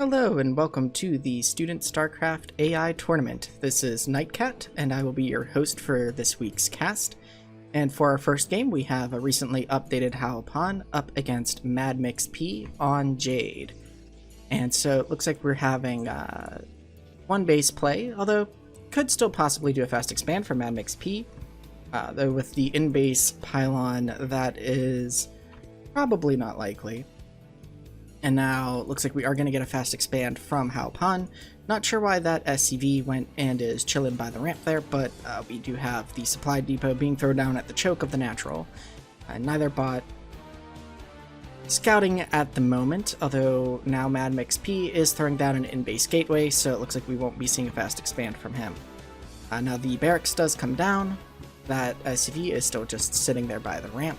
Hello and welcome to the Student StarCraft AI Tournament. This is Nightcat and I will be your host for this week's cast. And for our first game we have a recently updated Howl Pawn up against Madmix P on Jade. And so it looks like we're having one base play, although could still possibly do a fast expand for Madmix P. Though with the in-base pylon that is probably not likely. And now it looks like we are going to get a fast expand from Howl Pawn. Not sure why that SCV went and is chilling by the ramp there, but we do have the supply depot being thrown down at the choke of the natural. Neither bot scouting at the moment, although now Madmix P is throwing down an in-base gateway, so it looks like we won't be seeing a fast expand from him. Now the barracks does come down. That SCV is still just sitting there by the ramp.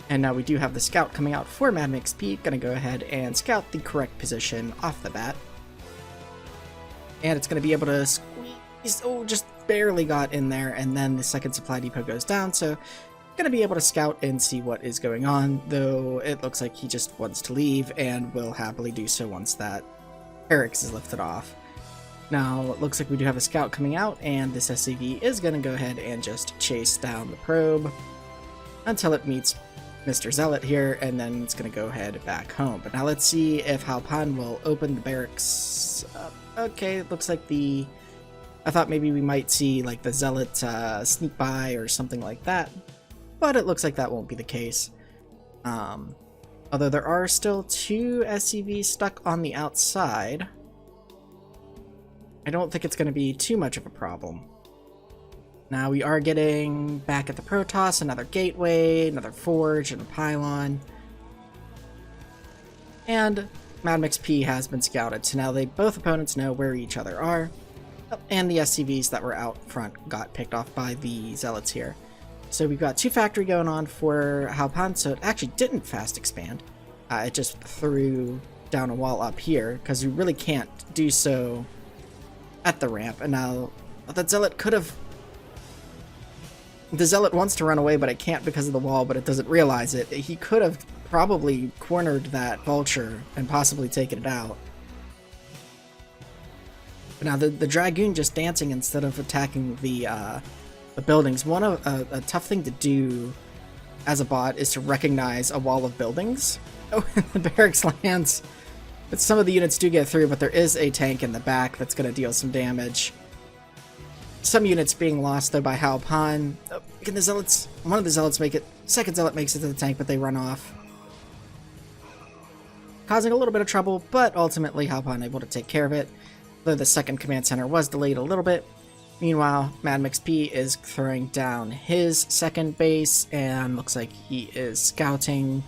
And now we do have the scout coming out for Madmix P. Gonna go ahead and scout the correct position off the bat. And it's gonna be able to squeeze, just barely got in there, and then the second supply depot goes down, so gonna be able to scout and see what is going on, though it looks like he just wants to leave and will happily do so once that barracks is lifted off. Now it looks like we do have a scout coming out, and this SCV is gonna go ahead and just chase down the probe until it meets Mr. Zealot here, and then it's going to go ahead back home. But now let's see if Howl Pawn will open the barracks up. Okay, it looks like I thought maybe we might see like the Zealot sneak by or something like that, but it looks like that won't be the case. Although there are still two SCVs stuck on the outside, I don't think it's going to be too much of a problem. Now we are getting back at the Protoss, another gateway, another forge, and a pylon. And Madmix P has been scouted, so now both opponents know where each other are. And the SCVs that were out front got picked off by the Zealots here. So we've got two factory going on for Howl Pawn, so it actually didn't fast expand. It just threw down a wall up here, because you really can't do so at the ramp. And now that Zealot could have... The Zealot wants to run away, but it can't because of the wall, but it doesn't realize it. He could have probably cornered that vulture and possibly taken it out. But now the Dragoon just dancing instead of attacking the buildings. A tough thing to do as a bot is to recognize a wall of buildings. Oh, the barracks lands. But some of the units do get through, but there is a tank in the back that's going to deal some damage. Some units being lost though by Howl Pawn. Oh, can the Zealots? One of the Zealots make it. Second Zealot makes it to the tank, but they run off, causing a little bit of trouble. But ultimately, Howl Pawn able to take care of it. Though the second command center was delayed a little bit. Meanwhile, Madmix P is throwing down his second base, and looks like he is scouting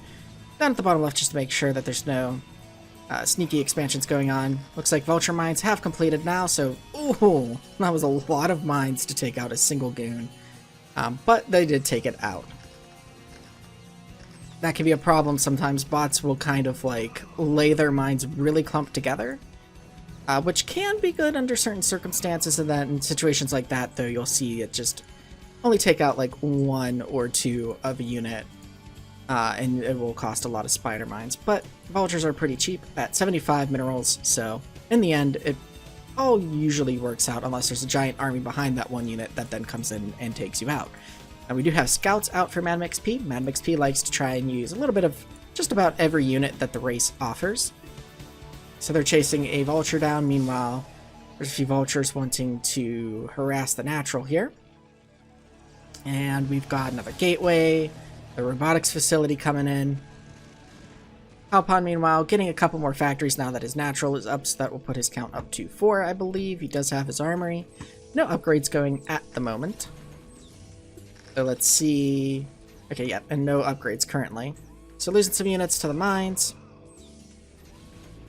down at the bottom left just to make sure that there's no sneaky expansions going on. Looks like Vulture Mines have completed now, so ooh, that was a lot of mines to take out a single goon. But they did take it out. That can be a problem sometimes. Bots will kind of like lay their mines really clumped together, which can be good under certain circumstances, and then in situations like that though you'll see it just only take out like one or two of a unit. And it will cost a lot of spider mines, but vultures are pretty cheap at 75 minerals, so in the end it all usually works out unless there's a giant army behind that one unit that then comes in and takes you out. And we do have scouts out for Madmix P. Madmix P likes to try and use a little bit of just about every unit that the race offers. So they're chasing a vulture down. Meanwhile, there's a few vultures wanting to harass the natural here. And we've got another gateway. The robotics facility coming in. Howl Pawn, meanwhile, getting a couple more factories now that his natural is up, so that will put his count up to 4, I believe. He does have his armory. No upgrades going at the moment. So let's see. Okay, yeah, and no upgrades currently. So losing some units to the mines.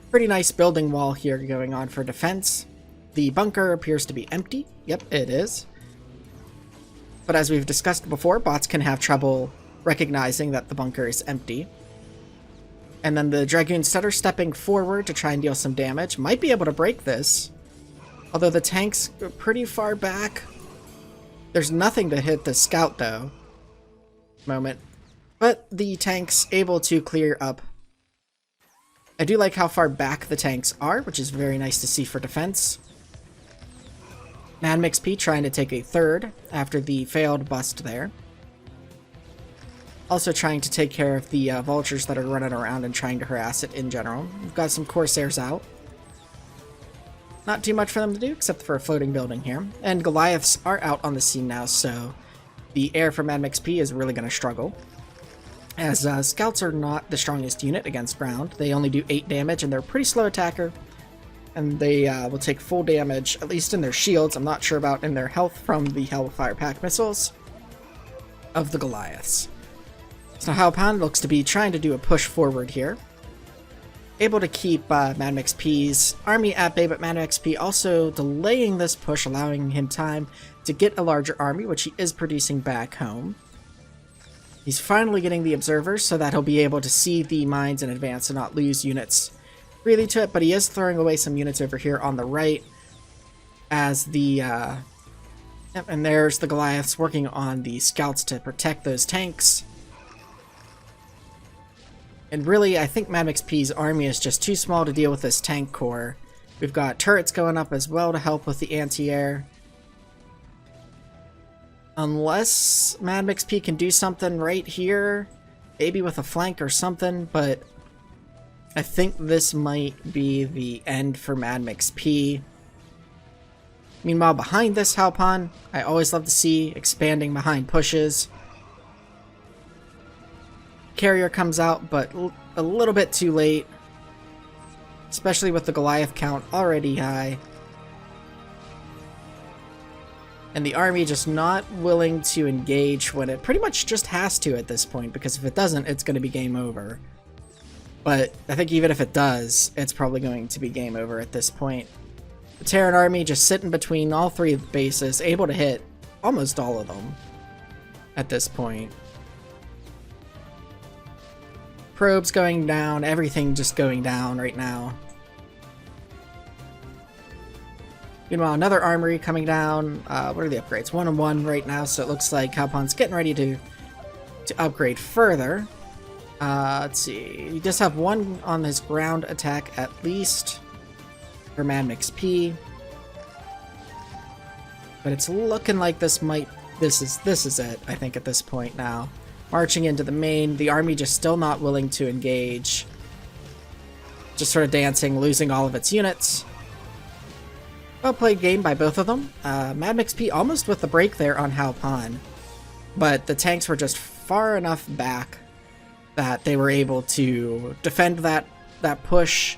Pretty nice building wall here going on for defense. The bunker appears to be empty. Yep, it is. But as we've discussed before, bots can have trouble recognizing that the bunker is empty. And then the Dragoons that are stepping forward to try and deal some damage might be able to break this. Although the tanks are pretty far back. There's nothing to hit the scout though. Moment. But the tank's able to clear up I do like how far back the tanks are, which is very nice to see for defense. MadMixP trying to take a third after the failed bust there. Also trying to take care of the vultures that are running around and trying to harass it in general. We've got some Corsairs out. Not too much for them to do, except for a floating building here. And Goliaths are out on the scene now, so the air for MadMixP is really going to struggle. As Scouts are not the strongest unit against ground. They only do 8 damage, and they're a pretty slow attacker. And they will take full damage, at least in their shields. I'm not sure about in their health from the Hellfire Pack missiles of the Goliaths. So Halpan looks to be trying to do a push forward here. Able to keep MadMixP's army at bay, but MadMixP also delaying this push, allowing him time to get a larger army, which he is producing back home. He's finally getting the observers so that he'll be able to see the mines in advance and not lose units really to it, but he is throwing away some units over here on the right as the and there's the Goliaths working on the scouts to protect those tanks. And really, I think MadMixP's army is just too small to deal with this tank core. We've got turrets going up as well to help with the anti-air. Unless MadMixP can do something right here, maybe with a flank or something, but I think this might be the end for MadMixP. Meanwhile, behind this Halpan, I always love to see expanding behind pushes. Carrier comes out, but a little bit too late, especially with the Goliath count already high. And the army just not willing to engage when it pretty much just has to at this point, because if it doesn't, it's going to be game over. But I think even if it does, it's probably going to be game over at this point. The Terran army just sitting between all 3 bases, able to hit almost all of them at this point. Probes going down, everything just going down right now. Meanwhile, another armory coming down. What are the upgrades? 1 and 1 right now, so it looks like Halpan's getting ready to upgrade further. Let's see. You just have 1 on his ground attack at least for MadMixP. But it's looking like this is it, I think, at this point now. Marching into the main, the army just still not willing to engage. Just sort of dancing, losing all of its units. Well played game by both of them. MadMixP almost with the break there on Halpan, but the tanks were just far enough back that they were able to defend that push.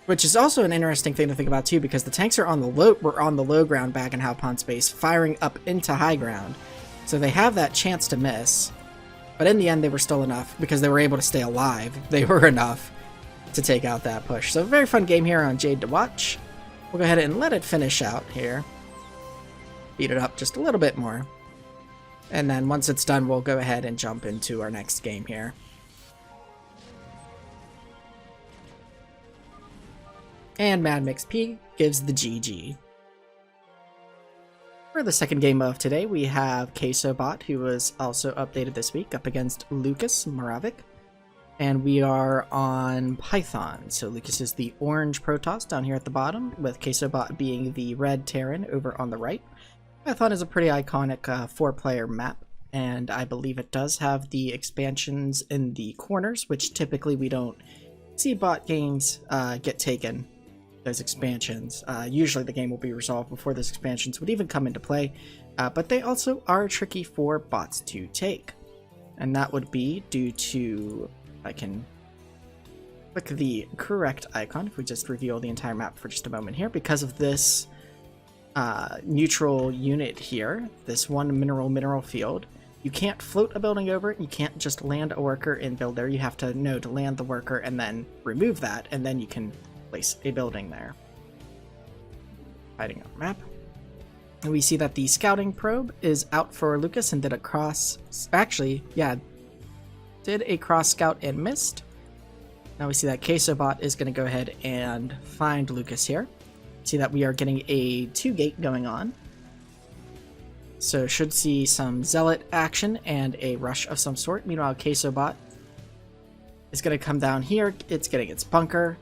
Which is also an interesting thing to think about too, because the tanks are on the low ground back in Halpan's base, firing up into high ground. So they have that chance to miss. But in the end, they were still enough, because they were able to stay alive. They were enough to take out that push. So a very fun game here on Jade to watch. We'll go ahead and let it finish out here. Beat it up just a little bit more. And then once it's done, we'll go ahead and jump into our next game here. And MadMixP gives the GG. For the second game of today, we have KSOBot, who was also updated this week, up against Lucas Moravik. And we are on Python. So Lucas is the orange Protoss down here at the bottom, with KSOBot being the red Terran over on the right. Python is a pretty iconic 4-player map, and I believe it does have the expansions in the corners, which typically we don't see bot games get taken. Those expansions. Usually the game will be resolved before those expansions would even come into play, but they also are tricky for bots to take. And that would be due to, I can click the correct icon if we just reveal the entire map for just a moment here, because of this neutral unit here, this one mineral field. You can't float a building over it, you can't just land a worker and build there. You have to know to land the worker and then remove that, and then you can place a building there. Hiding our map. And we see that the scouting probe is out for Lucas and did a cross... Actually, yeah. Did a cross scout and missed. Now we see that KSOBot is going to go ahead and find Lucas here. See that we are getting a 2-gate going on. So should see some zealot action and a rush of some sort. Meanwhile, KSOBot is going to come down here. It's getting its bunker.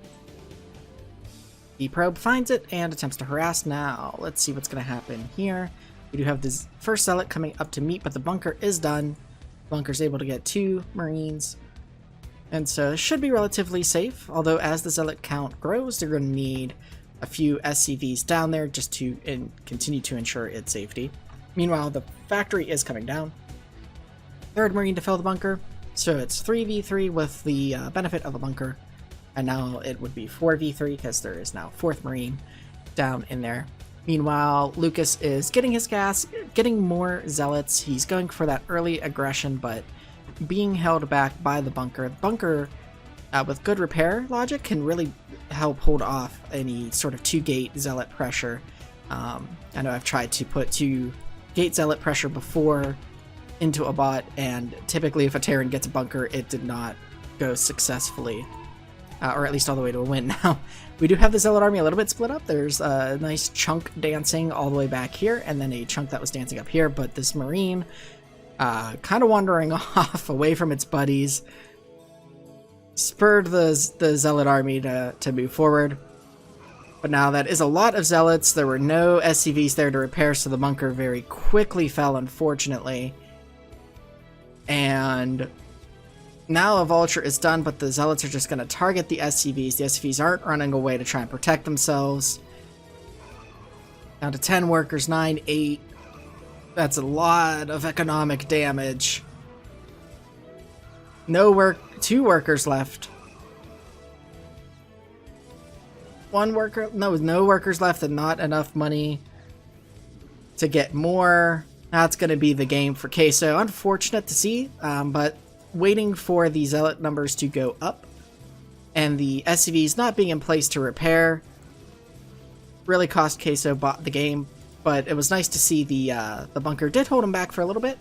The probe finds it and attempts to harass. Now, let's see what's going to happen here. We do have this first zealot coming up to meet, but the bunker is done. Bunker's able to get 2 Marines. And so it should be relatively safe, although as the zealot count grows, they're going to need a few SCVs down there just to continue to ensure its safety. Meanwhile, the factory is coming down. 3rd Marine to fill the bunker, so it's 3v3 with the benefit of a bunker. And now it would be 4v3 because there is now 4th Marine down in there. Meanwhile, Lucas is getting his gas, getting more zealots. He's going for that early aggression, but being held back by the bunker. The bunker, with good repair logic, can really help hold off any sort of 2-gate zealot pressure. I know I've tried to put 2-gate zealot pressure before into a bot, and typically if a Terran gets a bunker, it did not go successfully. Or at least all the way to a win. Now, we do have the Zealot army a little bit split up. There's a nice chunk dancing all the way back here, and then a chunk that was dancing up here, but this Marine kind of wandering off away from its buddies spurred the Zealot army to move forward. But now that is a lot of Zealots. There were no SCVs there to repair, so the bunker very quickly fell, unfortunately. And now a Vulture is done, but the Zealots are just going to target the SCVs. The SCVs aren't running away to try and protect themselves. Down to 10 workers, 9, 8. That's a lot of economic damage. 2 workers left. 1 worker, no workers left and not enough money to get more. That's going to be the game for Queso. Unfortunate to see, but waiting for the Zealot numbers to go up and the SCVs not being in place to repair really cost Queso the game, but it was nice to see the bunker did hold him back for a little bit.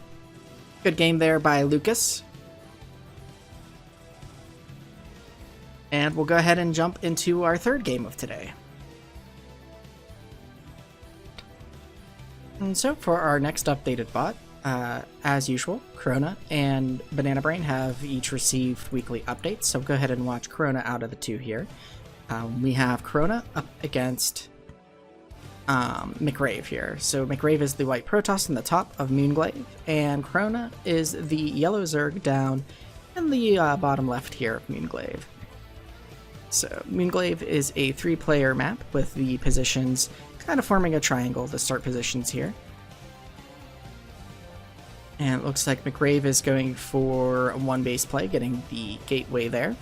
Good game there by Lucas. And we'll go ahead and jump into our 3rd game of today. And so for our next updated bot, as usual, Corona and Banana Brain have each received weekly updates, so go ahead and watch Corona out of the 2 here. We have Corona up against McRave here. So McRave is the white Protoss in the top of Moonglaive, and Corona is the yellow Zerg down in the bottom left here of Moonglaive. So Moonglaive is a 3-player map with the positions kind of forming a triangle, the start positions here. And it looks like McRave is going for a 1 base play, getting the gateway there.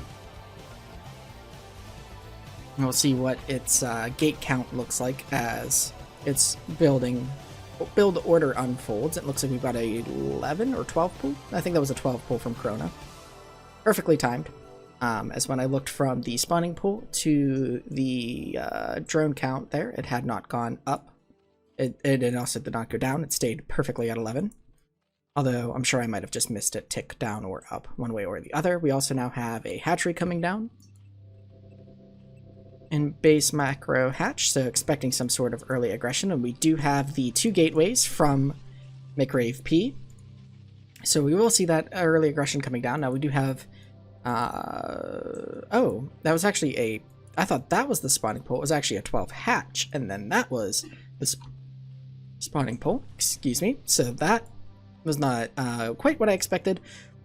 And we'll see what its gate count looks like as its build order unfolds. It looks like we've got a 11 or 12 pull. I think that was a 12 pull from Corona. Perfectly timed. As when I looked from the spawning pool to the drone count there, it had not gone up. It also did not go down. It stayed perfectly at 11. Although I'm sure I might have just missed it tick down or up one way or the other. We also now have a hatchery coming down in base macro hatch, so expecting some sort of early aggression. And we do have the 2 gateways from McRave P. So we will see that early aggression coming down. Now we do have oh, that was actually I thought that was the spawning pole. It was actually a 12 hatch, and then that was the spawning pole, excuse me. So that was not quite what I expected,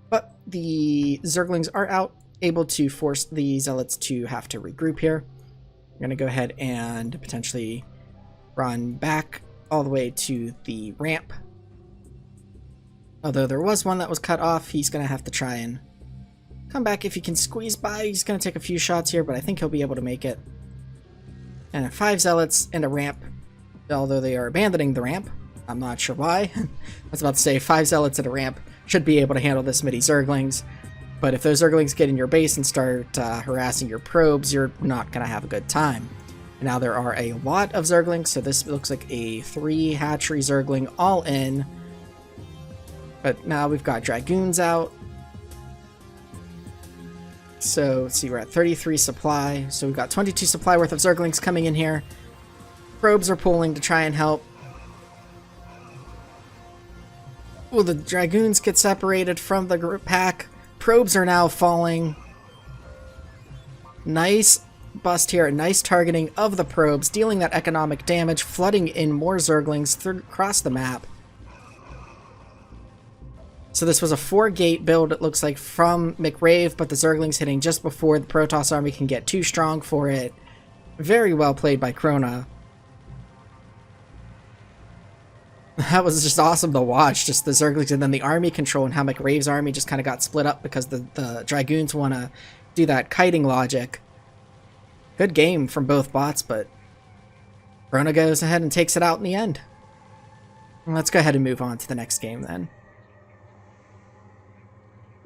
but the Zerglings are out, able to force the Zealots to have to regroup here. I'm going to go ahead and potentially run back all the way to the ramp. Although there was one that was cut off, he's going to have to try and come back if he can squeeze by. He's going to take a few shots here, but I think he'll be able to make it. And 5 Zealots and a ramp, although they are abandoning the ramp. I'm not sure why. I was about to say 5 Zealots at a ramp should be able to handle this many Zerglings, but if those Zerglings get in your base and start harassing your probes, you're not going to have a good time. And now there are a lot of Zerglings, so this looks like a 3 hatchery Zergling all in. But now we've got Dragoons out. So let's see, we're at 33 supply. So we've got 22 supply worth of Zerglings coming in here. Probes are pulling to try and help. Well, the Dragoons get separated from the pack. Probes are now falling. Nice bust here, nice targeting of the probes, dealing that economic damage, flooding in more Zerglings across the map. So this was a 4-gate build, it looks like, from McRave, but the Zerglings hitting just before the Protoss army can get too strong for it. Very well played by Krona. That was just awesome to watch, just the Zerglings and then the army control and how McRave's army just kind of got split up because the Dragoons want to do that kiting logic. Good game from both bots, but Krona goes ahead and takes it out in the end. Let's go ahead and move on to the next game then.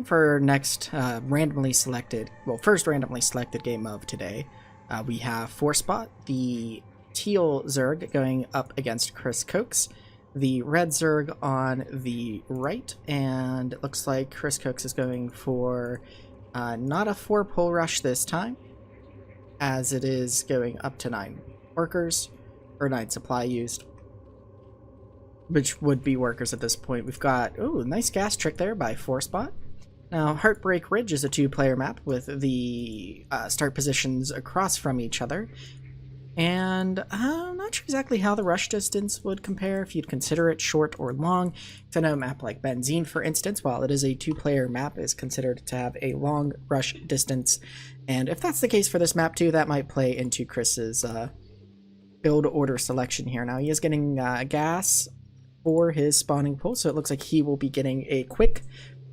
For next randomly selected, well, first randomly selected game of today, we have 4-spot, the teal Zerg going up against Chris Cokes, the red Zerg on the right, and it looks like Chris Cokes is going for not a 4-pull rush this time, as it is going up to 9 workers, or 9 supply used, which would be workers at this point. We've got, oh, nice gas trick there by 4-spot. Now, Heartbreak Ridge is a 2-player map with the start positions across from each other. And I'm not sure exactly how the rush distance would compare, if you'd consider it short or long. So I know a map like Benzene, for instance, while it is a 2-player map, is considered to have a long rush distance. And if that's the case for this map too, that might play into Chris's build order selection here. Now, he is getting gas for his spawning pool, so it looks like he will be getting a quick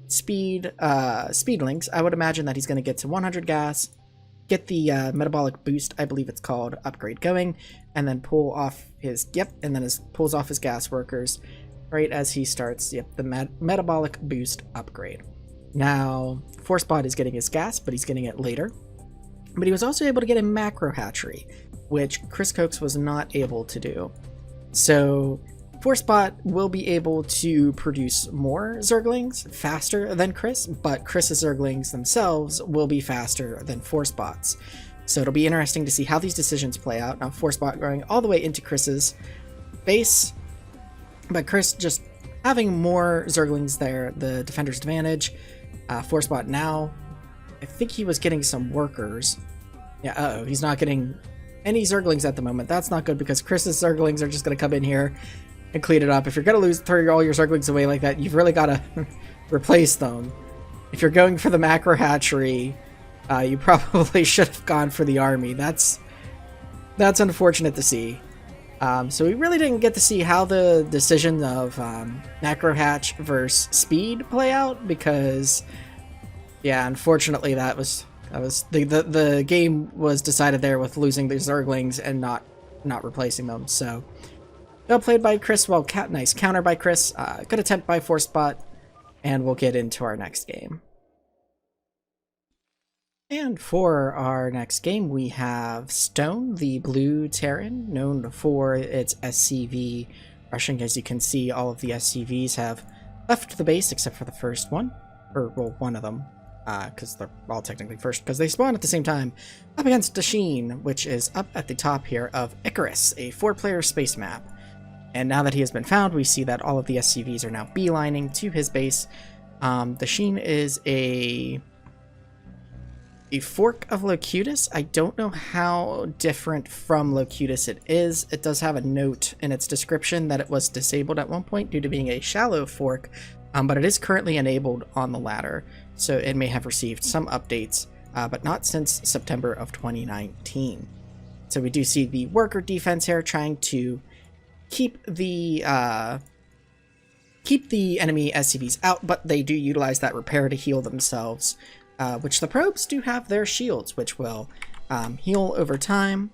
speedlings. I would imagine that he's going to get to 100 gas, get the metabolic boost, I believe it's called, upgrade going, and then pull off his, and then pulls off his gas workers right as he starts, the metabolic boost upgrade. Now, 4-spot is getting his gas, but he's getting it later. But he was also able to get a macro hatchery, which Chris Cokes was not able to do. So 4-spot will be able to produce more Zerglings faster than Chris, but Chris's Zerglings themselves will be faster than 4-spot's. So it'll be interesting to see how these decisions play out. Now 4-spot going all the way into Chris's base, but Chris just having more Zerglings there, the defender's advantage. 4-spot now, I think he was getting some workers. Yeah, he's not getting any Zerglings at the moment. That's not good because Chris's Zerglings are just going to come in here and clean it up. If you're going to throw all your Zerglings away like that, you've really got to replace them. If you're going for the macro hatchery, you probably should have gone for the army. That's unfortunate to see. So we really didn't get to see how the decision of macro hatch versus speed play out because, yeah, unfortunately that was the game was decided there with losing the Zerglings and not replacing them. So well played by Chris. Well, nice counter by Chris. Good attempt by 4-spot, and we'll get into our next game. And for our next game, we have Stone, the blue Terran, known for its SCV rushing. As you can see, all of the SCVs have left the base except for the first one, or well, one of them, because they're all technically first, because they spawn at the same time, up against Dasheen, which is up at the top here of Icarus, a 4-player space map. And now that he has been found, we see that all of the SCVs are now beelining to his base. Dasheen is a fork of Locutus. I don't know how different from Locutus it is. It does have a note in its description that it was disabled at one point due to being a shallow fork, but it is currently enabled on the ladder, so it may have received some updates, but not since September of 2019. So we do see the worker defense here trying to keep the enemy SCVs out, but they do utilize that repair to heal themselves, which the probes do have their shields, which will heal over time.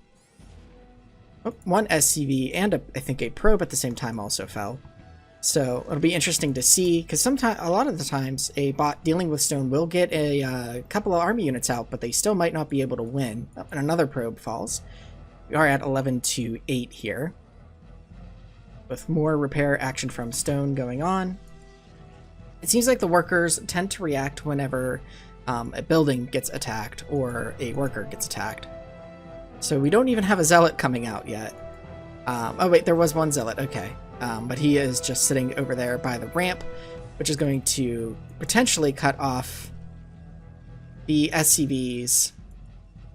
Oh, one SCV and I think a probe at the same time also fell. So it'll be interesting to see, because a lot of the times a bot dealing with Stone will get a couple of army units out, but they still might not be able to win. Oh, and another probe falls. We are at 11-8 here, with more repair action from Stone going on. It seems like the workers tend to react whenever a building gets attacked or a worker gets attacked. So we don't even have a zealot coming out yet. Oh wait, there was one zealot, okay. But he is just sitting over there by the ramp, which is going to potentially cut off the SCVs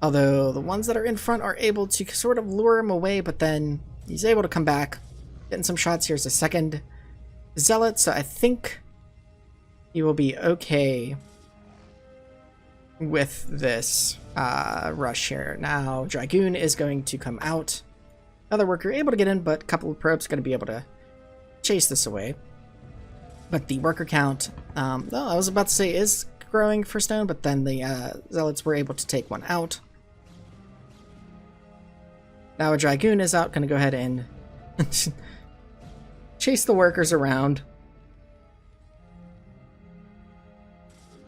Although the ones that are in front are able to sort of lure him away, but then he's able to come back. Getting some shots. Here's a second zealot, so I think he will be okay with this rush here. Now Dragoon is going to come out. Another worker able to get in, but a couple of probes going to be able to chase this away. But the worker count, I was about to say is growing for stone, but then the zealots were able to take one out. Now a Dragoon is out, going to go ahead and chase the workers around.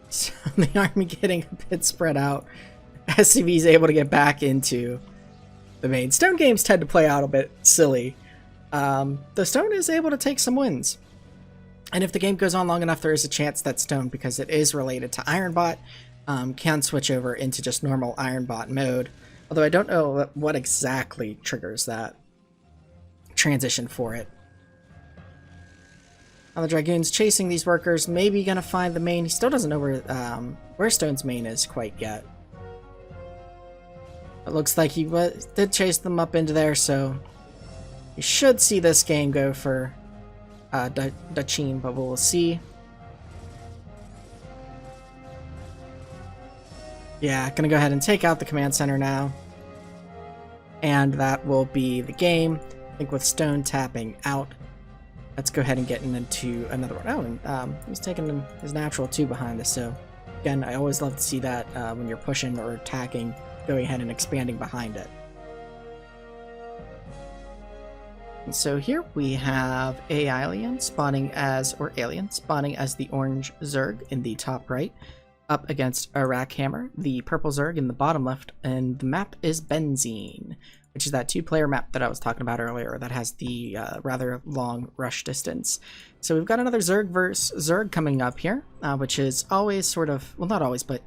So the army getting a bit spread out. SCV is able to get back into the main. Stone games tend to play out a bit silly. The Stone is able to take some wins. And if the game goes on long enough, there is a chance that Stone, because it is related to Ironbot, can switch over into just normal Ironbot mode. Although I don't know what exactly triggers that transition for it. Now the Dragoon's chasing these workers, maybe gonna find the main. He still doesn't know where Stone's main is quite yet. It looks like he did chase them up into there, so you should see this game go for Dachin, but we'll see. Yeah, gonna go ahead and take out the command center now. And that will be the game. I think with Stone tapping out. Let's go ahead and get into another one. Oh, and he's taking his natural 2 behind this, so again, I always love to see that when you're pushing or attacking, going ahead and expanding behind it. And so here we have alien spawning as the orange Zerg in the top right, up against a Rack Hammer, the purple Zerg in the bottom left, and the map is Benzene, which is that 2-player map that I was talking about earlier that has the rather long rush distance. So we've got another Zerg versus Zerg coming up here, which is always sort of, well, not always, but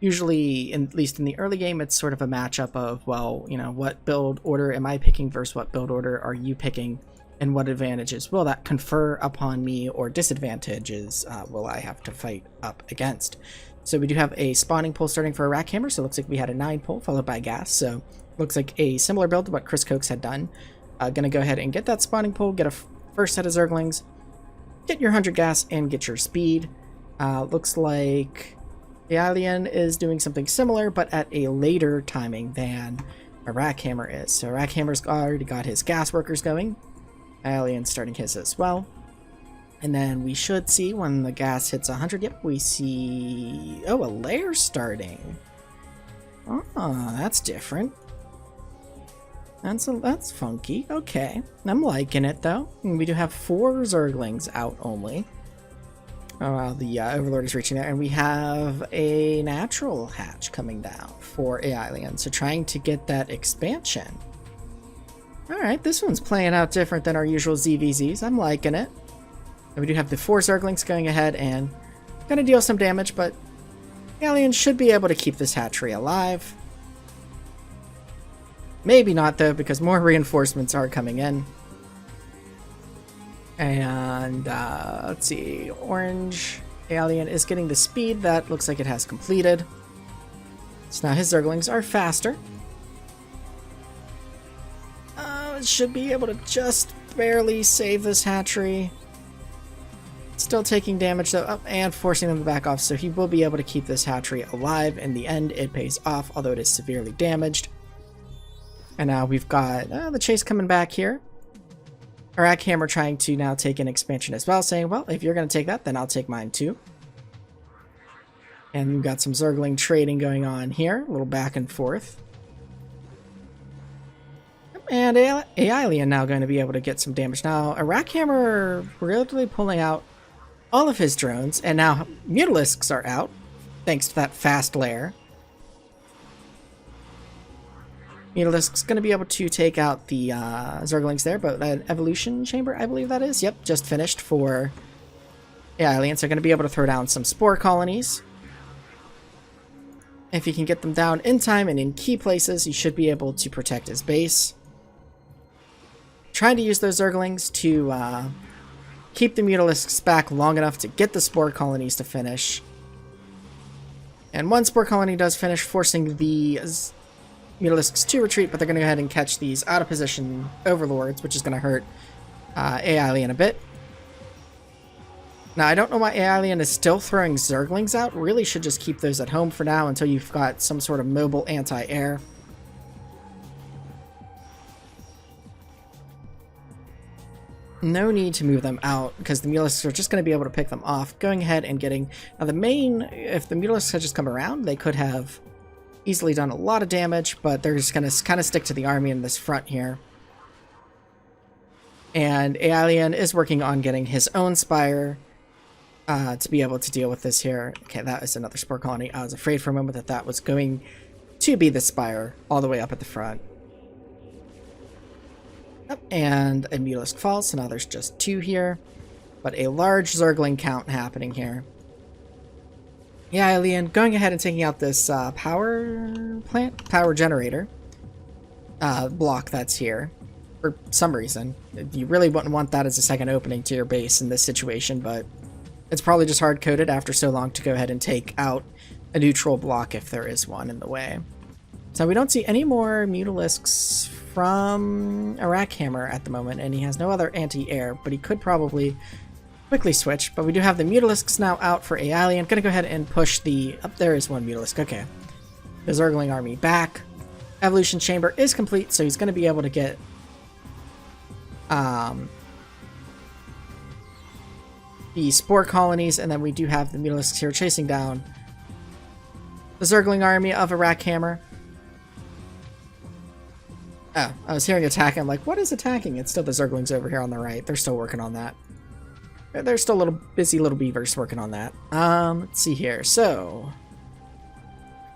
usually, at least in the early game, it's sort of a matchup of, well, you know, what build order am I picking versus what build order are you picking, and what advantages will that confer upon me, or disadvantages will I have to fight up against. So we do have a spawning pool starting for a Rack Hammer, so it looks like we had a 9 pull followed by gas, so looks like a similar build to what Chris Cokes had done. Gonna go ahead and get that spawning pool, get a first set of Zerglings, get your 100 gas, and get your speed. Looks like the Alien is doing something similar, but at a later timing than a Rack Hammer is. So Rack Hammer's already got his gas workers going. Alien's starting his as well. And then we should see when the gas hits 100, yep, we see, oh, a lair starting. Oh, that's different. That's funky. Okay, I'm liking it though. And we do have 4 Zerglings out only. Oh, the Overlord is reaching there, and we have a natural hatch coming down for alien. So trying to get that expansion. All right, this one's playing out different than our usual ZVZs. I'm liking it. And we do have the 4 Zerglings going ahead and gonna deal some damage, but alien should be able to keep this hatchery alive. Maybe not though, because more reinforcements are coming in. And let's see, orange alien is getting the speed that looks like it has completed. So now his Zerglings are faster. It should be able to just barely save this hatchery. Still taking damage though, up and forcing them to back off, so he will be able to keep this hatchery alive. In the end, it pays off, although it is severely damaged. And now we've got the chase coming back here. Rack Hammer trying to now take an expansion as well, saying, well, if you're going to take that, then I'll take mine too. And we've got some Zergling trading going on here, a little back and forth. And alien now going to be able to get some damage. Now, a Rack Hammer really pulling out all of his drones, and now Mutalisks are out, thanks to that fast lair. Mutalisk's going to be able to take out the Zerglings there, but an evolution chamber, I believe that is. Yep, just finished for aliens. They're going to be able to throw down some spore colonies. If you can get them down in time and in key places, you should be able to protect his base. Trying to use those Zerglings to keep the Mutalisks back long enough to get the spore colonies to finish. And one spore colony does finish, forcing the Mutalisks to retreat, but they're going to go ahead and catch these out of position overlords, which is going to hurt Alien a bit. Now, I don't know why Alien is still throwing Zerglings out. Really should just keep those at home for now until you've got some sort of mobile anti-air. No need to move them out because the Mutalisks are just going to be able to pick them off. Going ahead and getting... Now, the main... If the Mutalisks had just come around, they could have easily done a lot of damage, but they're just going to kind of stick to the army in this front here. And Alien is working on getting his own Spire to be able to deal with this here. Okay, that is another Spore Colony. I was afraid for a moment that that was going to be the Spire all the way up at the front. Yep, and a Mutalisk falls, so now there's just 2 here. But a large Zergling count happening here. Yeah, Alien, going ahead and taking out this power generator block that's here. For some reason. You really wouldn't want that as a second opening to your base in this situation, but it's probably just hard-coded after so long to go ahead and take out a neutral block if there is one in the way. So we don't see any more Mutalisks from a Rackhammer at the moment, and he has no other anti-air, but he could probably quickly switch. But we do have the Mutalisks now out for Alien. Gonna go ahead and push the... Up there is one Mutalisk. Okay. The Zergling army back. Evolution Chamber is complete, so he's gonna be able to get... the Spore Colonies, and then we do have the Mutalisks here chasing down the Zergling army of a Rackhammer. Oh, I was hearing attack. I'm like, what is attacking? It's still the Zerglings over here on the right. They're still working on that. They're still busy little beavers working on that. Let's see here. So,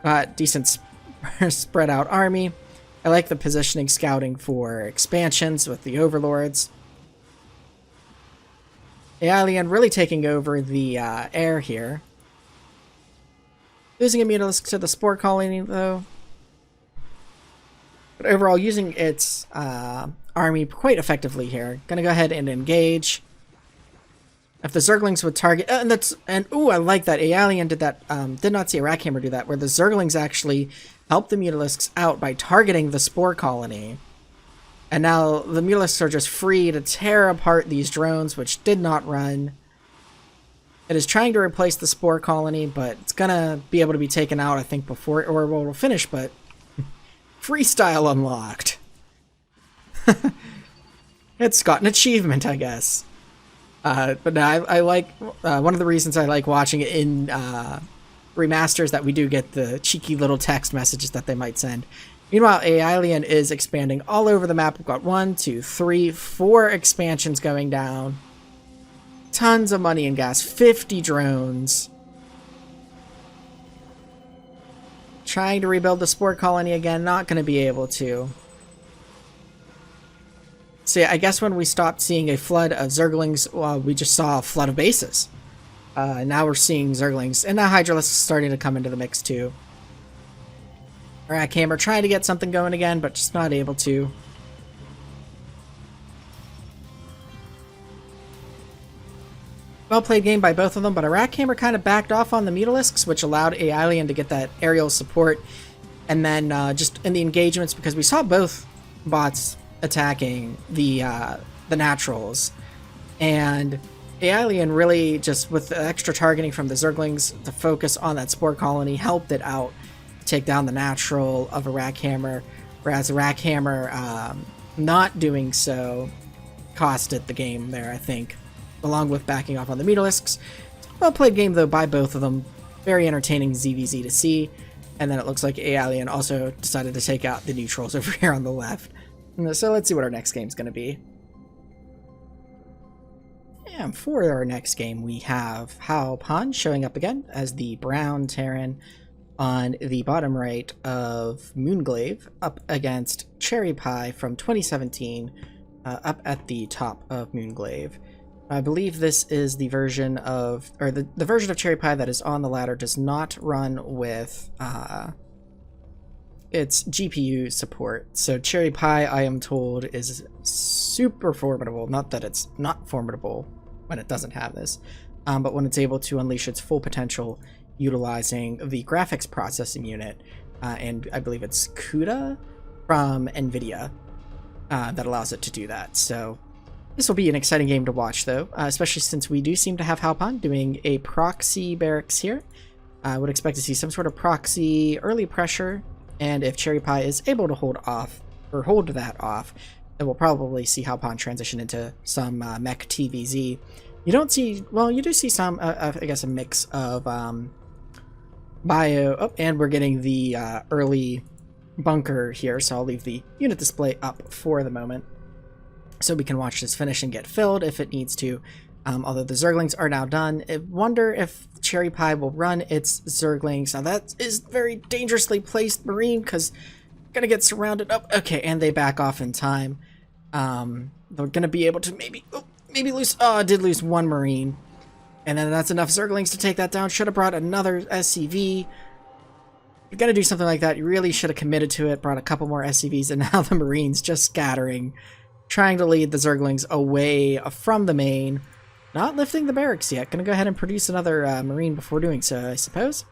got decent spread out army. I like the positioning scouting for expansions with the overlords. Alien really taking over the air here. Losing a Mutalisk to the Spore Colony, though. But overall, using its army quite effectively here. Gonna go ahead and engage. If the Zerglings would target... ooh, I like that. Alien did that. Did not see a Rackhammer do that, where the Zerglings actually helped the Mutalisks out by targeting the Spore Colony. And now the Mutalisks are just free to tear apart these drones, which did not run. It is trying to replace the Spore Colony, but it's gonna be able to be taken out, I think, before... Or we'll finish, but... Freestyle unlocked. It's got an achievement, I guess. But no, I like... one of the reasons I like watching it in remasters that we do get the cheeky little text messages that they might send. Meanwhile, Alien is expanding all over the map. We've got 1, 2, 3, 4 expansions going down. Tons of money and gas. 50 drones. Trying to rebuild the Spore Colony again. Not going to be able to. So yeah, I guess when we stopped seeing a flood of Zerglings, we just saw a flood of bases. Now we're seeing Zerglings. And now Hydralisks is starting to come into the mix too. Rackhammer trying to get something going again, but just not able to. Well played game by both of them, but a Rackhammer kind of backed off on the Mutalisks, which allowed Alien to get that aerial support. And then just in the engagements, because we saw both bots attacking the naturals. And Alien really just, with the extra targeting from the Zerglings to focus on that Spore Colony, helped it out. Take down the natural of a Rackhammer, whereas a Rackhammer not doing so costed the game there, I think, along with backing off on the Mutalisks. Well played game, though, by both of them. Very entertaining ZVZ to see. And then it looks like Alien also decided to take out the neutrals over here on the left. So let's see what our next game's going to be. And for our next game, we have Hao Pan showing up again as the Brown Terran on the bottom right of Moonglaive, up against Cherry Pie from 2017, up at the top of Moonglaive. I believe this is the version of, or the version of Cherry Pie that is on the ladder does not run with its GPU support. So Cherry Pie, I am told, is super formidable. Not that it's not formidable when it doesn't have this, but when it's able to unleash its full potential utilizing the graphics processing unit, and I believe it's CUDA from NVIDIA that allows it to do that. So this will be an exciting game to watch, though, especially since we do seem to have Halpan doing a proxy barracks here. I would expect to see some sort of proxy early pressure, and if Cherry Pie is able to hold that off, then we'll probably see Halpan transition into some mech TVZ. You don't see, well, you do see some, I guess, a mix of bio. Oh, and we're getting the early bunker here, so I'll leave the unit display up for the moment so we can watch this finish and get filled if it needs to. Although the Zerglings are now done, I wonder if Cherry Pie will run its Zerglings. Now that is very dangerously placed Marine, because gonna get surrounded up. Okay, and they back off in time. They're gonna be able to maybe lose. Oh, I did lose one Marine, and then that's enough Zerglings to take that down. Should have brought another SCV. You're gonna do something like that, you really should have committed to it. Brought a couple more SCVs, and now the Marines just scattering, trying to lead the Zerglings away from the main. Not lifting the barracks yet. Gonna go ahead and produce another Marine before doing so, I suppose.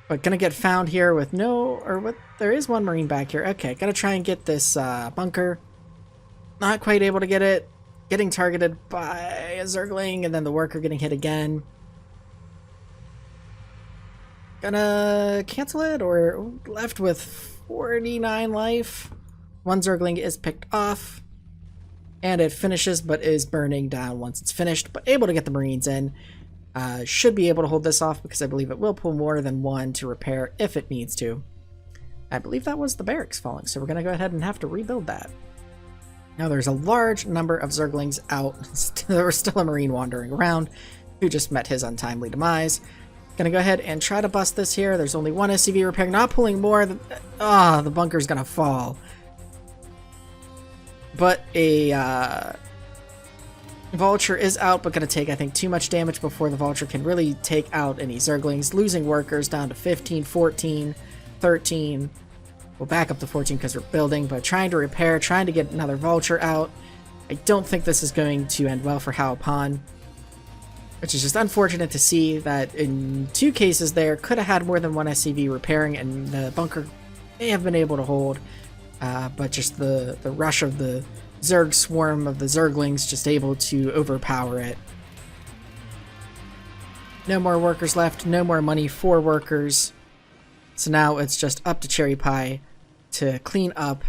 But gonna get found here with there is one Marine back here. Okay, gonna try and get this bunker. Not quite able to get it. Getting targeted by a Zergling, and then the worker getting hit again. Gonna cancel it, or left with 49 life. One Zergling is picked off. And it finishes, but is burning down once it's finished, but able to get the Marines in. Should be able to hold this off, because I believe it will pull more than one to repair if it needs to. I believe that was the barracks falling, so we're going to go ahead and have to rebuild that. Now there's a large number of Zerglings out. There was still a Marine wandering around who just met his untimely demise. Gonna go ahead and try to bust this here. There's only one SCV repairing, not pulling more. The bunker's gonna fall. But a Vulture is out, but going to take, I think, too much damage before the Vulture can really take out any Zerglings. Losing workers down to 15, 14, 13. We'll back up to 14 because we're building, but trying to repair, trying to get another Vulture out. I don't think this is going to end well for Halpan, which is just unfortunate to see that in two cases there, could have had more than one SCV repairing, and the bunker may have been able to hold. But just the rush of the Zerg swarm of the Zerglings just able to overpower it. No more workers left, no more money for workers. So now it's just up to Cherry Pie to clean up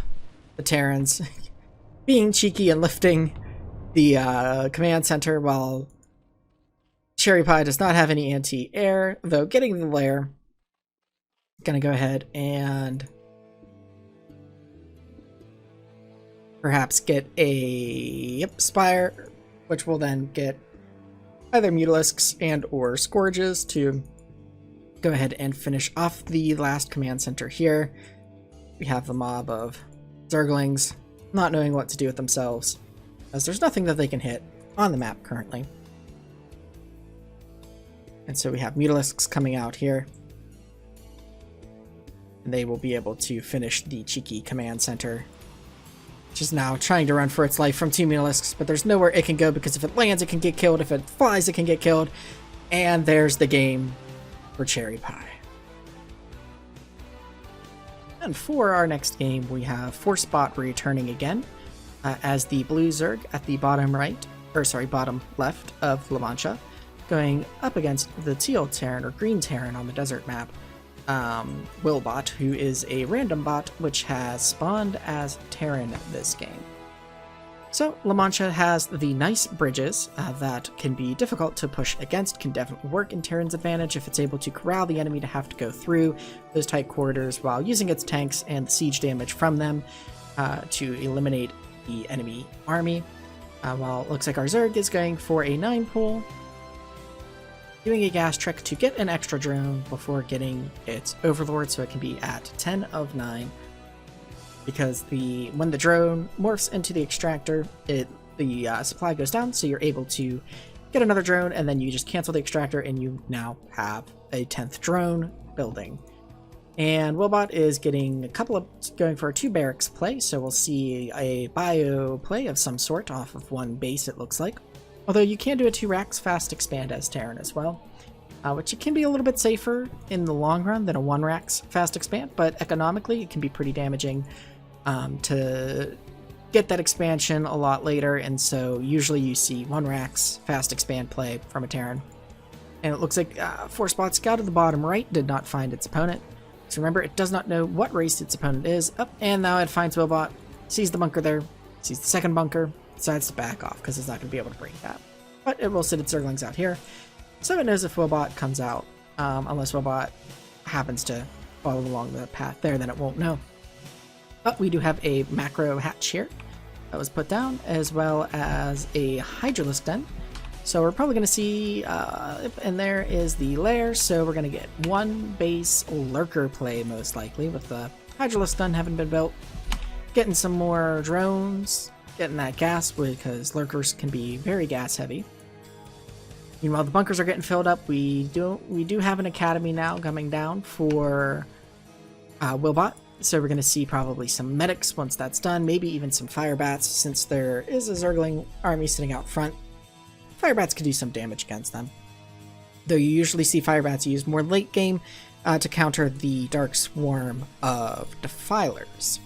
the Terrans, being cheeky and lifting the command center, while Cherry Pie does not have any anti-air, though getting the lair. Gonna go ahead and perhaps get a Spire, which will then get either Mutalisks and or Scourges to go ahead and finish off the last command center here. We have the mob of Zerglings not knowing what to do with themselves, as there's nothing that they can hit on the map currently. And so we have Mutalisks coming out here, and they will be able to finish the cheeky command center, which is now trying to run for its life from two Mutalisks, but there's nowhere it can go, because if it lands, it can get killed. If it flies, it can get killed. And there's the game for Cherry Pie. And for our next game, we have Forcebot returning again as the blue Zerg at the bottom left of La Mancha, going up against the teal Terran, or green Terran on the desert map, Willbot, who is a random bot which has spawned as Terran this game. So La Mancha has the nice bridges that can be difficult to push against, can definitely work in Terran's advantage if it's able to corral the enemy to have to go through those tight corridors, while using its tanks and the siege damage from them to eliminate the enemy army. While it looks like our Zerg is going for a 9 pull, doing a gas trick to get an extra drone before getting its Overlord, so it can be at 10 of 9. Because when the drone morphs into the extractor, the supply goes down, so you're able to get another drone, and then you just cancel the extractor, and you now have a 10th drone building. And Willbot is getting going for a 2 barracks play, so we'll see a bio play of some sort off of one base, it looks like. Although you can do a 2 racks fast expand as Terran as well. which it can be a little bit safer in the long run than a 1-Rax fast expand, but economically it can be pretty damaging to get that expansion a lot later, and so usually you see 1-Rax fast expand play from a Terran. And it looks like 4-Spot Scout at the bottom right did not find its opponent. So remember, it does not know what race its opponent is. And now it finds Willbot, sees the bunker there, sees the second bunker, decides to back off because it's not going to be able to break that. But it will sit its Zerglings out here. So it knows if Willbot comes out, unless Willbot happens to follow along the path there, then it won't know. But we do have a macro hatch here that was put down, as well as a Hydralisk Den. So we're probably going to see, and there is the lair, so we're going to get one base lurker play most likely, with the Hydralisk Den having been built. Getting some more drones, getting that gas, because lurkers can be very gas heavy. Meanwhile, the bunkers are getting filled up. We do have an academy now coming down for Willbot. So we're going to see probably some medics once that's done, maybe even some firebats, since there is a Zergling army sitting out front. Firebats can do some damage against them, though you usually see Firebats used more late game to counter the Dark Swarm of Defilers.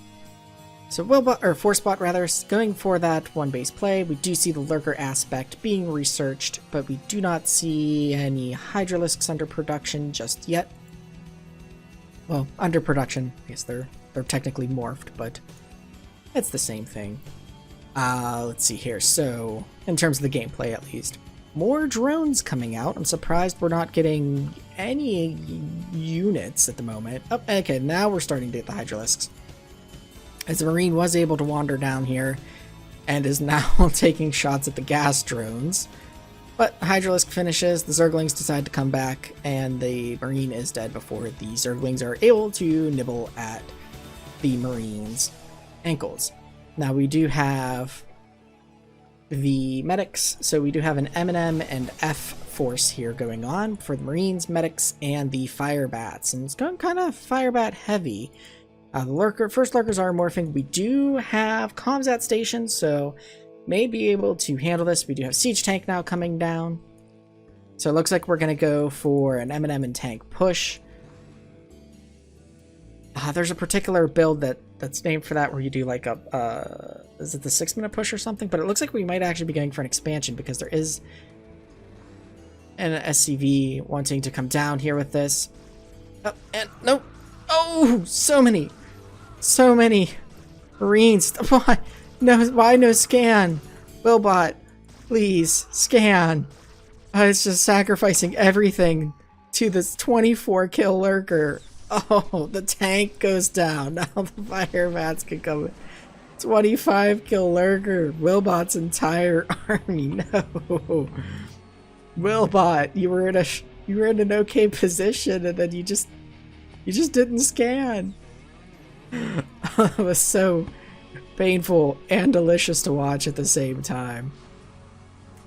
So Willbot, or 4-Spot rather, going for that one base play. We do see the Lurker aspect being researched, but we do not see any Hydralisks under production just yet. Well, under production, I guess they're technically morphed, but it's the same thing. Let's see here. So, in terms of the gameplay at least, more drones coming out. I'm surprised we're not getting any units at the moment. Oh, okay, now we're starting to get the Hydralisks. As the Marine was able to wander down here and is now taking shots at the gas drones. But Hydralisk finishes, the Zerglings decide to come back, and the Marine is dead before the Zerglings are able to nibble at the Marine's ankles. Now we do have the medics, so we do have an M&M and F force here going on for the Marines, medics, and the Firebats, and it's going kind of Firebat heavy. The first lurkers are morphing. We do have comms at stations, so may be able to handle this. We do have Siege Tank now coming down, so it looks like we're going to go for an M&M and tank push. There's a particular build that's named for that, where you do like a is it the 6-minute push or something? But it looks like we might actually be going for an expansion, because there is an SCV wanting to come down here with this. Oh, and no, oh, so many Marines. Why no scan? Willbot, please scan. It's just sacrificing everything to this 24 kill lurker. Oh, the tank goes down. Now the Firebats can come. 25 kill lurker. Willbot's entire army. No. Willbot, you were in an okay position, and then you just didn't scan. That was so painful and delicious to watch at the same time.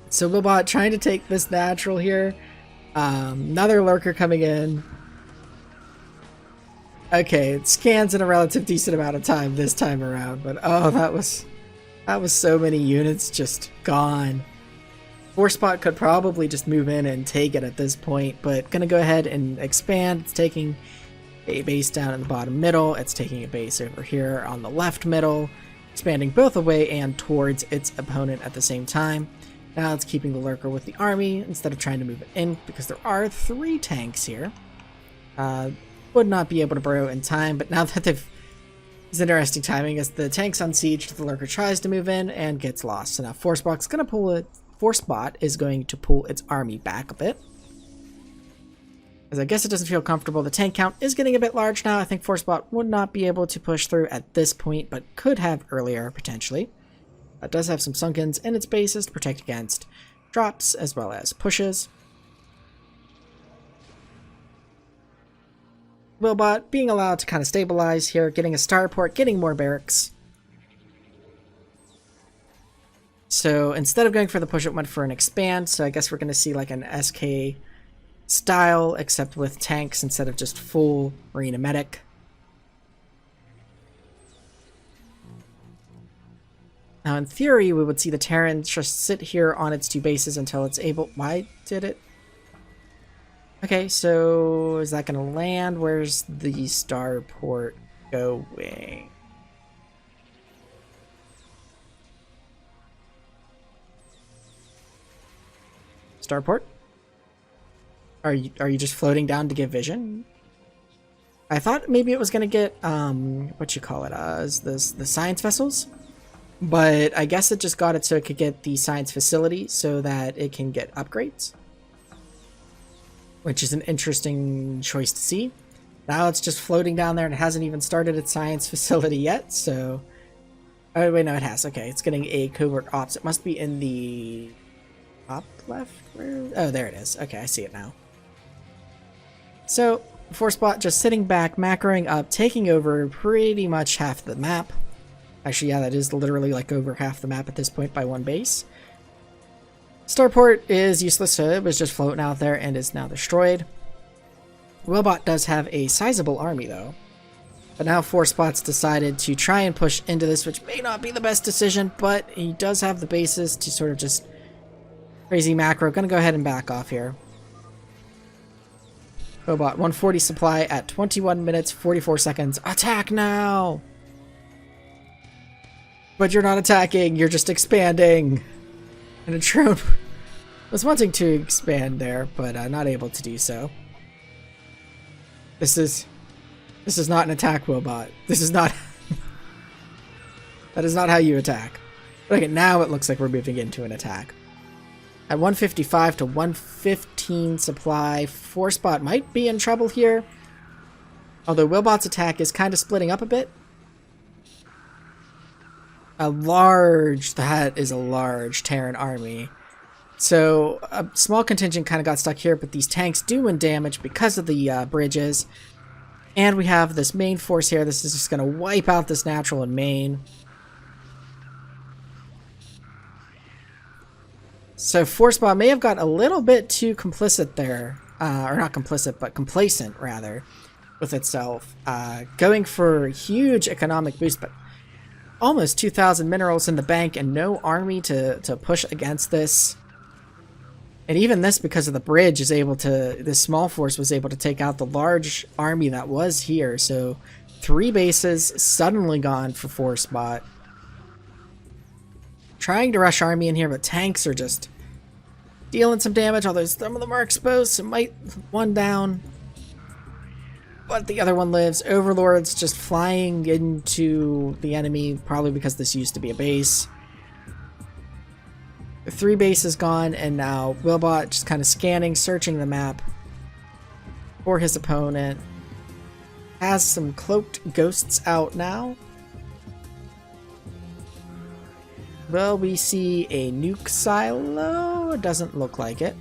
So Willbot trying to take this natural here. Another lurker coming in. Okay, it scans in a relative decent amount of time this time around, but oh, that was so many units just gone. 4-Spot could probably just move in and take it at this point, but gonna go ahead and expand. It's taking a base down in the bottom middle. It's taking a base over here on the left middle, expanding both away and towards its opponent at the same time. Now it's keeping the lurker with the army instead of trying to move it in, because there are 3 tanks here. Would not be able to burrow in time, but now that it's interesting timing as the tank's on siege, the lurker tries to move in and gets lost. So now 4-Spot's gonna pull it. 4-Spot is going to pull its army back a bit, as I guess it doesn't feel comfortable. The tank count is getting a bit large now. I think 4-Spot would not be able to push through at this point, but could have earlier potentially. It does have some sunkens in its bases to protect against drops as well as pushes. Willbot being allowed to kind of stabilize here, getting a starport, getting more barracks. So instead of going for the push, it went for an expand. So I guess we're going to see like an SK style, except with tanks instead of just full Marine and medic. Now in theory, we would see the Terran just sit here on its 2 bases until it's able... Why did it? Okay, so is that gonna land? Where's the starport going? Starport? Are you just floating down to get vision? I thought maybe it was gonna get what you call it, is this the science vessels? But I guess it just got it so it could get the science facility so that it can get upgrades. Which is an interesting choice to see. Now it's just floating down there and it hasn't even started its science facility yet, so... Oh, wait, no, it has. Okay, it's getting a covert ops. It must be in the top left? Where? Oh, there it is. Okay, I see it now. So, Forcepot just sitting back, macroing up, taking over pretty much half the map. Actually, yeah, that is literally like over half the map at this point by one base. Starport is useless, so it was just floating out there and is now destroyed. Willbot does have a sizable army, though. But now Forcepot's decided to try and push into this, which may not be the best decision, but he does have the basis to sort of just crazy macro. Gonna go ahead and back off here. Willbot, 140 supply at 21 minutes, 44 seconds. Attack now! But you're not attacking, you're just expanding. And a drone was wanting to expand there, but not able to do so. This is not an attack, Willbot. This is not... That is not how you attack. Okay, now it looks like we're moving into an attack. At 155 to 115 supply, Forcepot might be in trouble here. Although Willbot's attack is kind of splitting up a bit. That is a large Terran army. So a small contingent kind of got stuck here, but these tanks do win damage because of the bridges. And we have this main force here. This is just going to wipe out this natural and main. So Forcepot may have got a little bit too complicit there. Or not complicit, but complacent, rather, with itself. Going for a huge economic boost, but almost 2,000 minerals in the bank and no army to push against this. And even this, because of the bridge, is able to... This small force was able to take out the large army that was here. So 3 bases suddenly gone for Forcepot. Trying to rush army in here, but tanks are just dealing some damage. Although some of them are exposed, so might one down. But the other one lives. Overlord's just flying into the enemy, probably because this used to be a base. 3 bases gone, and now Willbot just kind of scanning, searching the map for his opponent. Has some cloaked ghosts out now. Well, we see a nuke silo. It doesn't look like it.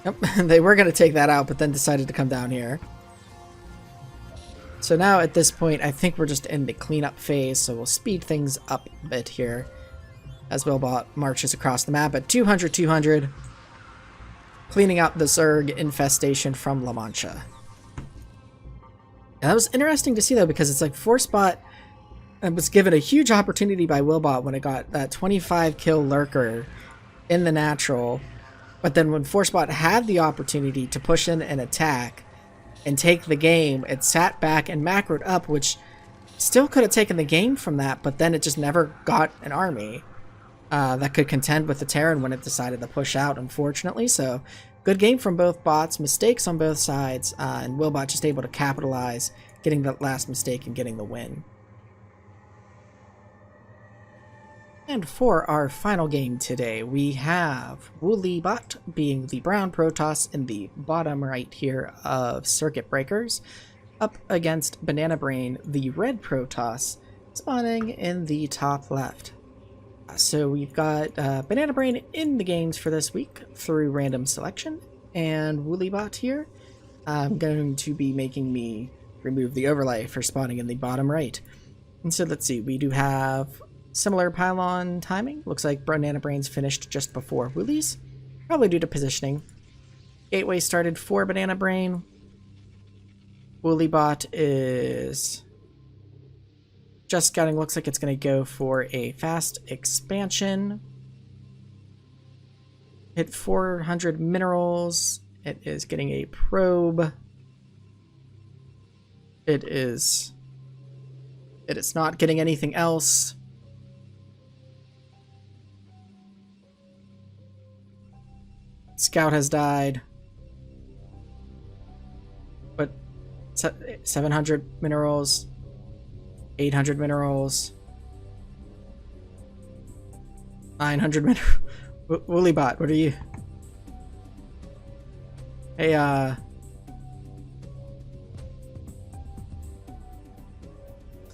Nope, they were going to take that out, but then decided to come down here. So now at this point, I think we're just in the cleanup phase, so we'll speed things up a bit here as Willbot marches across the map at 200-200, cleaning out the Zerg infestation from La Mancha. And that was interesting to see, though, because it's like Forcepot was given a huge opportunity by Willbot when it got that 25 kill lurker in the natural. But then when Forcepot had the opportunity to push in and attack and take the game, it sat back and macroed up, which still could have taken the game from that, but then it just never got an army that could contend with the Terran when it decided to push out, unfortunately. So good game from both bots, mistakes on both sides, and Willbot just able to capitalize, getting that last mistake and getting the win. And for our final game today, we have Woolybot being the brown Protoss in the bottom right here of Circuit Breakers, up against Banana Brain, the red Protoss, spawning in the top left. So we've got Banana Brain in the games for this week through random selection, and Woolybot here. I'm going to be making me remove the overlay for spawning in the bottom right. And so let's see, we do have similar pylon timing. Looks like Banana Brain's finished just before Woolie's, probably due to positioning. Gateway started for Banana Brain. Woolybot is Just scouting looks like it's going to go for a fast expansion. Hit 400 minerals. It is getting a probe. It is not getting anything else. Scout has died. But 700 minerals. 800 minerals. 900 minerals. Woolybot, what are you? Hey,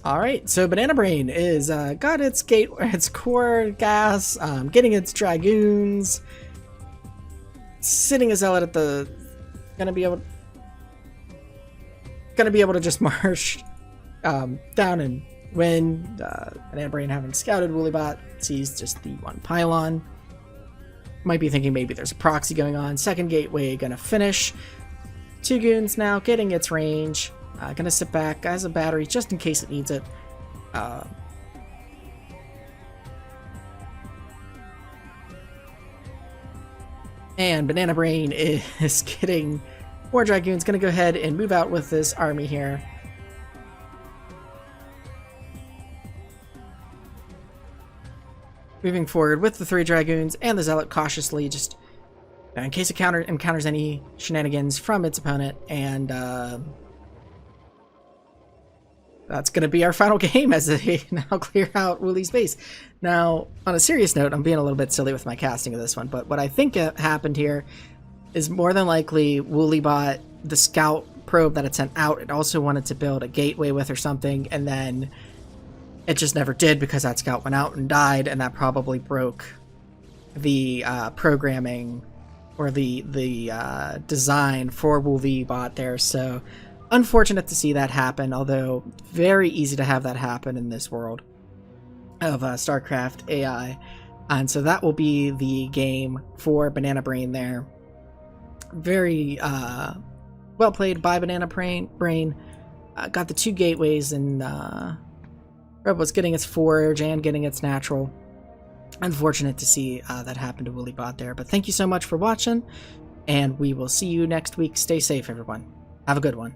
Alright, so Banana Brain is, got its core gas, getting its dragoons, sitting a zealot at the, gonna be able to just march, down and win. Banana Brain, having scouted Woolybot, sees just the one pylon. Might be thinking maybe there's a proxy going on. Second gateway gonna finish. 2 goons now, getting its range. Gonna sit back as a battery just in case it needs it. And Banana Brain is getting more dragoons. Gonna go ahead and move out with this army here. Moving forward with the 3 dragoons and the zealot cautiously, just in case it encounters any shenanigans from its opponent, and that's going to be our final game as they now clear out Woolie's base. Now, on a serious note, I'm being a little bit silly with my casting of this one, but what I think happened here is more than likely Woolybot, the scout probe that it sent out, it also wanted to build a gateway with or something, and then it just never did because that scout went out and died, and that probably broke the programming or the design for Woolybot there. So unfortunate to see that happen, although very easy to have that happen in this world of StarCraft AI. And so that will be the game for Banana Brain there. Very well played by Banana Brain. Got the 2 gateways, and Rebel's getting its forge and getting its natural. Unfortunate to see that happen to Woolybot there, but thank you so much for watching, and we will see you next week. Stay safe, everyone. Have a good one.